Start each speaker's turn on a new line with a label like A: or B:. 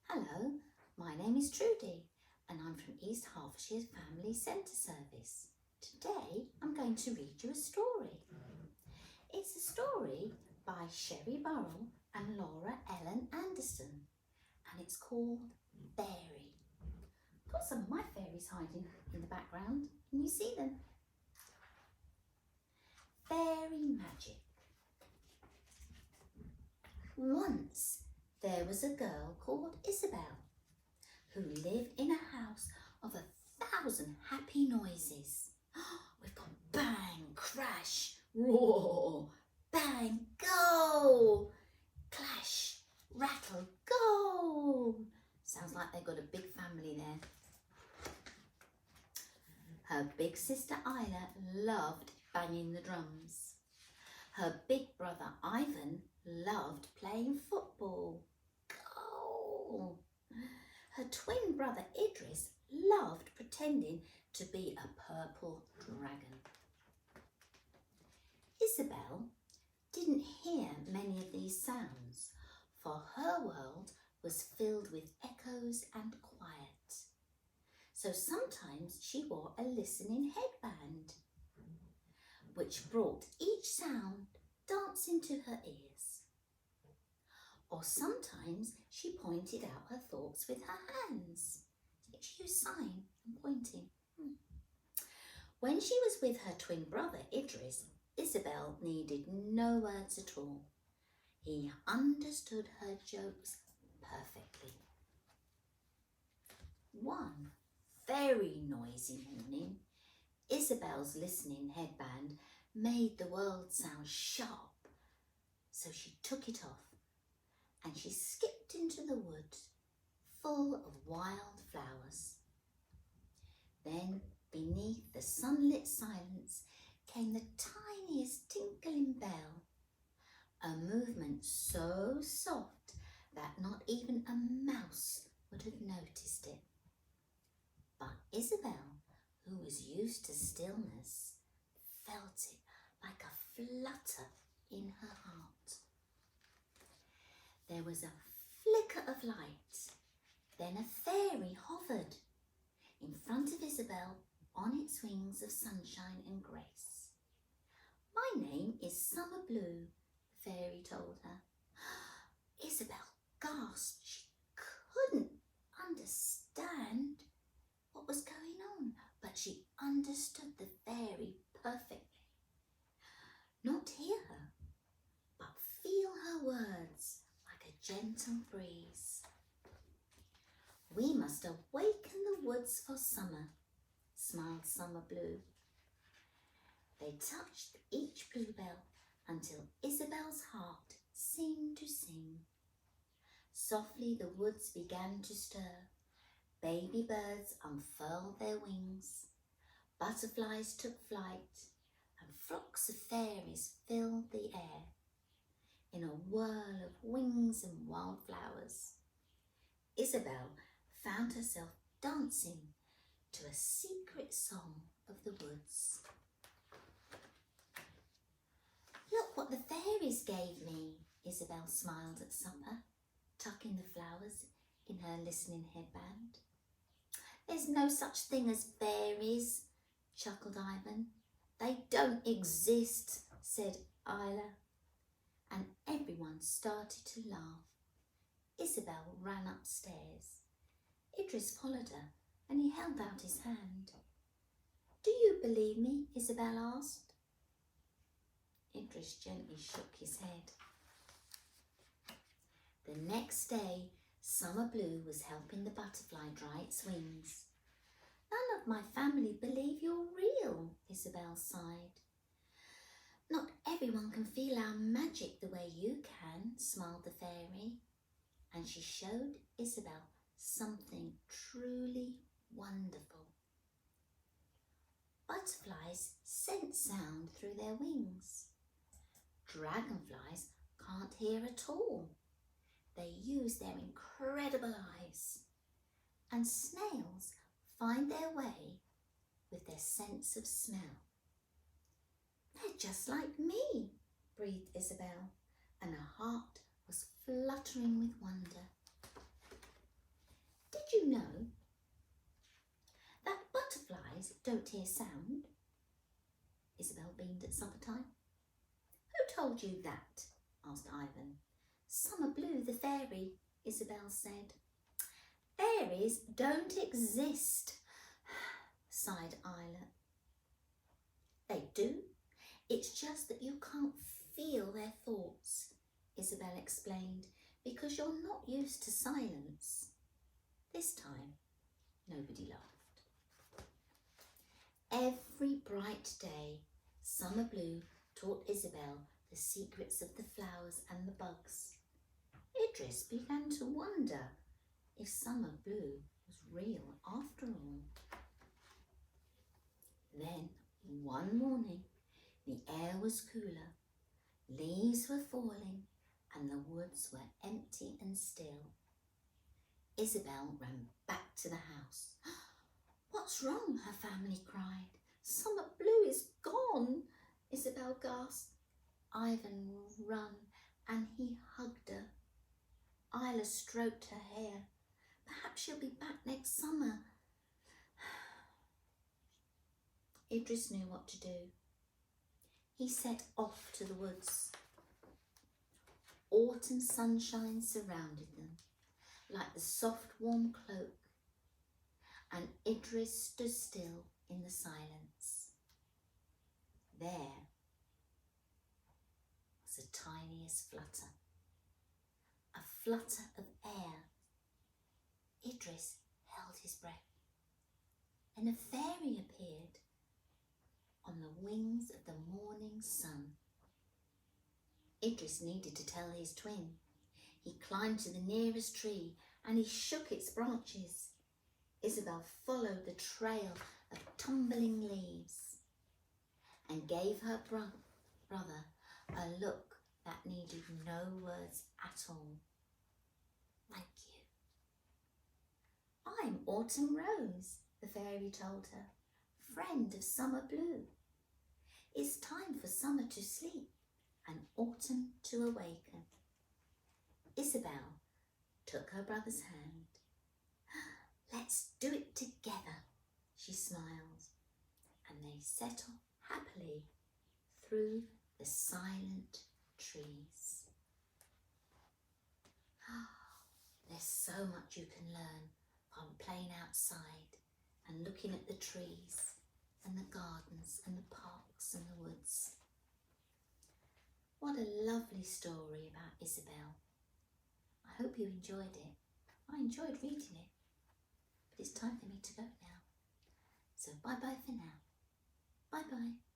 A: Hello, my name is Trudi and I'm from East Hertfordshire Family Centre Service. Today I'm going to read you a story. It's a story by Sherry Burrell and Laura Ellen Anderson and it's called Fairy. Got some of my fairies hiding in the background. Can you see them? Fairy magic. Once there was a girl called Isabel who lived in a house of 1,000 happy noises. We've got bang, crash, roar, bang, go, clash, rattle, go. Sounds like they've got a big family there. Her big sister Isla loved banging the drums. Her big brother Ivan loved playing football. Goal! Her twin brother Idris loved pretending to be a purple dragon. Isabel didn't hear many of these sounds, for her world was filled with echoes and quiet. So sometimes she wore a listening headband, which brought each sound dancing to her ears. Or sometimes she pointed out her thoughts with her hands. She used sign and pointing. When she was with her twin brother Idris, Isabel needed no words at all. He understood her jokes perfectly. One very noisy morning, Isabel's listening headband made the world sound sharp, so she took it off and she skipped into the woods full of wild flowers. Then beneath the sunlit silence came the tiniest tinkling bell, a movement so soft that not even a mouse would have noticed it. But Isabel, who was used to stillness, felt it like a flutter in her heart. There was a flicker of light, then a fairy hovered in front of Isabel on its wings of sunshine and grace. My name is Summer Blue, the fairy told her. Isabel gasped. She couldn't understand what was going on, but she understood the fairy perfectly. Not hear her, but feel her words like a gentle breeze. We must awaken the woods for summer, smiled Summer Blue. They touched each bluebell until Isabel's heart seemed to sing. Softly the woods began to stir. Baby birds unfurled their wings. Butterflies took flight, and flocks of fairies filled the air in a whirl of wings and wildflowers. Isabel found herself dancing to a secret song of the woods. Look what the fairies gave me, Isabel smiled at supper, tucking the flowers in her listening headband. There's no such thing as fairies, chuckled Ivan. They don't exist, said Isla, and everyone started to laugh. Isabel ran upstairs. Idris followed her and he held out his hand. Do you believe me? Isabel asked. Idris gently shook his head. The next day, Summer Blue was helping the butterfly dry its wings. None of my family believe you're real, Isabel sighed. Not everyone can feel our magic the way you can, smiled the fairy. And she showed Isabel something truly wonderful. Butterflies sense sound through their wings. Dragonflies can't hear at all. They use their incredible eyes. And snails find their way with their sense of smell. They're just like me, breathed Isabel, and her heart was fluttering with wonder. Did you know that butterflies don't hear sound? Isabel beamed at supper time. Who told you that? Asked Ivan. Summer Blue, the fairy, Isabel said. Fairies don't exist, sighed Isla. They do. It's just that you can't feel their thoughts, Isabel explained, because you're not used to silence. This time, nobody laughed. Every bright day, Summer Blue taught Isabel the secrets of the flowers and the bugs. Idris began to wonder if Summer Blue was real after all. Then, one morning, the air was cooler, leaves were falling, and the woods were empty and still. Isabel ran back to the house. What's wrong? Her family cried. Summer Blue is gone, Isabel gasped. Ivan ran and he hugged her. Isla stroked her hair. Perhaps she'll be back next summer. Idris knew what to do. He set off to the woods. Autumn sunshine surrounded them like the soft warm cloak, and Idris stood still in the silence. There was the tiniest flutter, a flutter of air. Idris held his breath, and a fairy appeared on the wings of the morning sun. Idris needed to tell his twin. He climbed to the nearest tree and he shook its branches. Isabel followed the trail of tumbling leaves and gave her brother a look that needed no words at all. Thank you. I'm Autumn Rose, the fairy told her, friend of Summer Blue. It's time for summer to sleep and autumn to awaken. Isabel took her brother's hand. Let's do it together, she smiled, and they set off happily through the silent trees. There's so much you can learn from playing outside and looking at the trees and the gardens and the parks and the woods. What a lovely story about Isabel. I hope you enjoyed it. I enjoyed reading it. But it's time for me to go now. So bye-bye for now. Bye-bye.